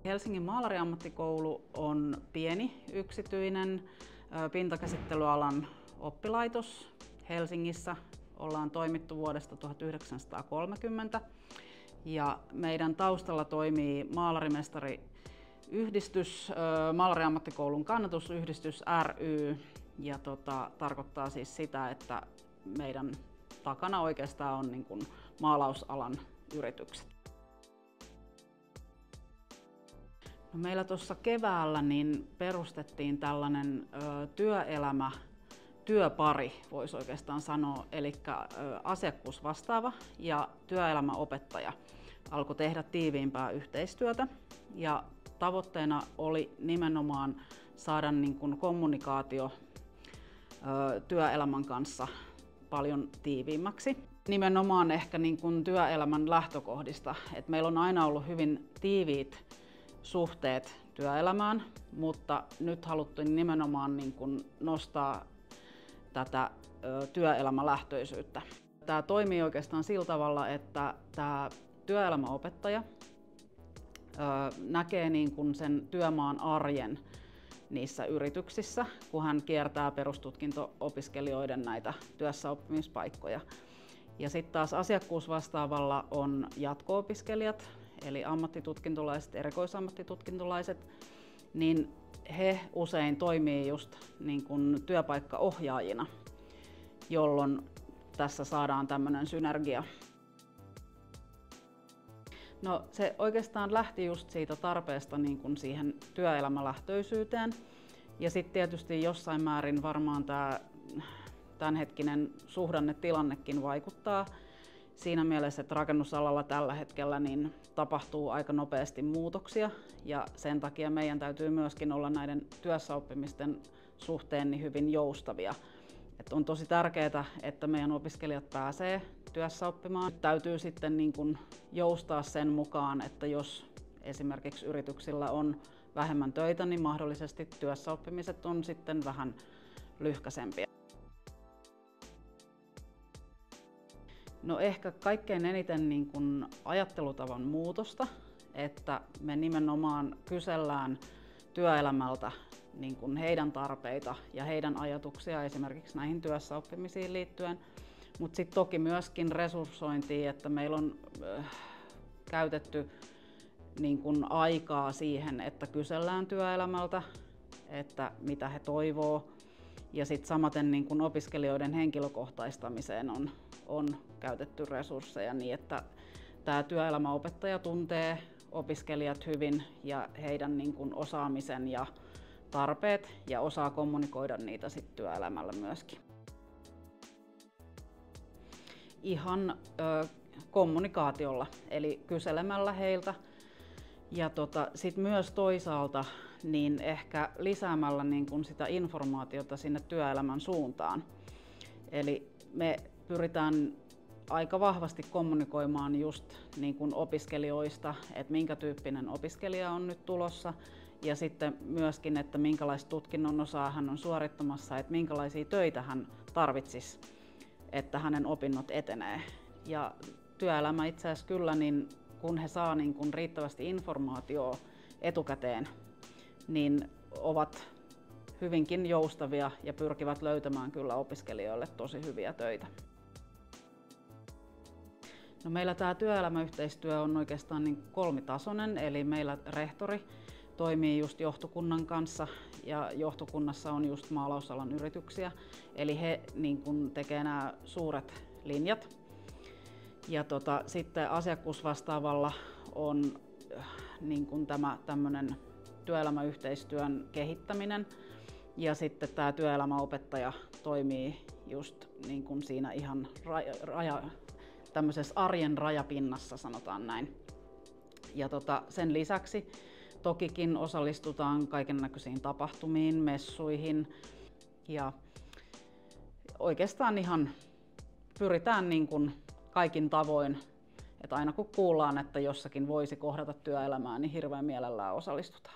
Helsingin maalariammattikoulu on pieni yksityinen pintakäsittelyalan oppilaitos Helsingissä. Ollaan toimittu vuodesta 1930 ja meidän taustalla toimii maalarimestariyhdistys, Maalariammattikoulun kannatusyhdistys ry, ja tarkoittaa siis sitä, että meidän takana oikeastaan on niin kuin maalausalan yritykset. No, meillä tuossa keväällä niin perustettiin tällainen työpari, voisi oikeastaan sanoa, eli asiakkuusvastaava ja työelämäopettaja alkoi tehdä tiiviimpää yhteistyötä. Ja tavoitteena oli nimenomaan saada niin kuin kommunikaatio työelämän kanssa paljon tiiviimmäksi. Nimenomaan ehkä niin kuin työelämän lähtökohdista, että meillä on aina ollut hyvin tiiviit suhteet työelämään, mutta nyt haluttiin nimenomaan niin kuin nostaa tätä työelämälähtöisyyttä. Tämä toimii oikeastaan sillä tavalla, että tämä työelämäopettaja näkee niin kuin sen työmaan arjen niissä yrityksissä, kun hän kiertää perustutkinto-opiskelijoiden näitä työssäoppimispaikkoja. Ja sitten taas asiakkuusvastaavalla on jatko-opiskelijat, eli ammattitutkintolaiset, erikoisammattitutkintolaiset, niin he usein toimii just niin kuin työpaikkaohjaajina, jolloin tässä saadaan tämmöinen synergia. No, se oikeastaan lähti just siitä tarpeesta niin kuin siihen työelämälähtöisyyteen, ja sitten tietysti jossain määrin varmaan tämä tämänhetkinen suhdannetilannekin vaikuttaa siinä mielessä, että rakennusalalla tällä hetkellä niin tapahtuu aika nopeasti muutoksia, ja sen takia meidän täytyy myöskin olla näiden työssäoppimisten suhteen niin hyvin joustavia. Et on tosi tärkeää, että meidän opiskelijat pääsee työssäoppimaan. Täytyy sitten niin kuin joustaa sen mukaan, että jos esimerkiksi yrityksillä on vähemmän töitä, niin mahdollisesti työssäoppimiset on sitten vähän lyhkäisempiä. No, ehkä kaikkein eniten niin kuin ajattelutavan muutosta, että me nimenomaan kysellään työelämältä niin kuin heidän tarpeita ja heidän ajatuksia esimerkiksi näihin työssäoppimisiin liittyen, mutta sitten toki myöskin resurssointia, että meillä on käytetty niin kuin aikaa siihen, että kysellään työelämältä, että mitä he toivoo, ja sitten samaten niin kuin opiskelijoiden henkilökohtaistamiseen on käytetty resursseja niin, että tämä työelämäopettaja tuntee opiskelijat hyvin ja heidän niin kuin osaamisen ja tarpeet ja osaa kommunikoida niitä sitten työelämällä myöskin. Ihan kommunikaatiolla, eli kyselemällä heiltä, ja sitten myös toisaalta niin ehkä lisäämällä niin kuin sitä informaatiota sinne työelämän suuntaan. Eli me pyritään aika vahvasti kommunikoimaan just niin kuin opiskelijoista, että minkä tyyppinen opiskelija on nyt tulossa, ja sitten myöskin, että minkälaista tutkinnon osaa hän on suorittamassa, että minkälaisia töitä hän tarvitsisi, että hänen opinnot etenee. Ja työelämä itse asiassa kyllä, niin kun he saa niin kun riittävästi informaatiota etukäteen, niin ovat hyvinkin joustavia ja pyrkivät löytämään kyllä opiskelijoille tosi hyviä töitä. No, meillä tämä työelämäyhteistyö on oikeastaan niin kolmitasoinen, eli meillä rehtori toimii just johtokunnan kanssa, ja johtokunnassa on just maalausalan yrityksiä, eli he niin kun tekee nämä suuret linjat. Ja sitten asiakkuusvastaavalla on niin kun tämä tämmöinen työelämäyhteistyön kehittäminen, ja sitten tämä työelämäopettaja toimii just niin kun siinä ihan tämmöisessä arjen rajapinnassa, sanotaan näin. Ja sen lisäksi tokikin osallistutaan kaikennäköisiin tapahtumiin, messuihin, ja oikeastaan ihan pyritään niin kuin kaikin tavoin, että aina kun kuullaan, että jossakin voisi kohdata työelämää, niin hirveän mielellään osallistutaan.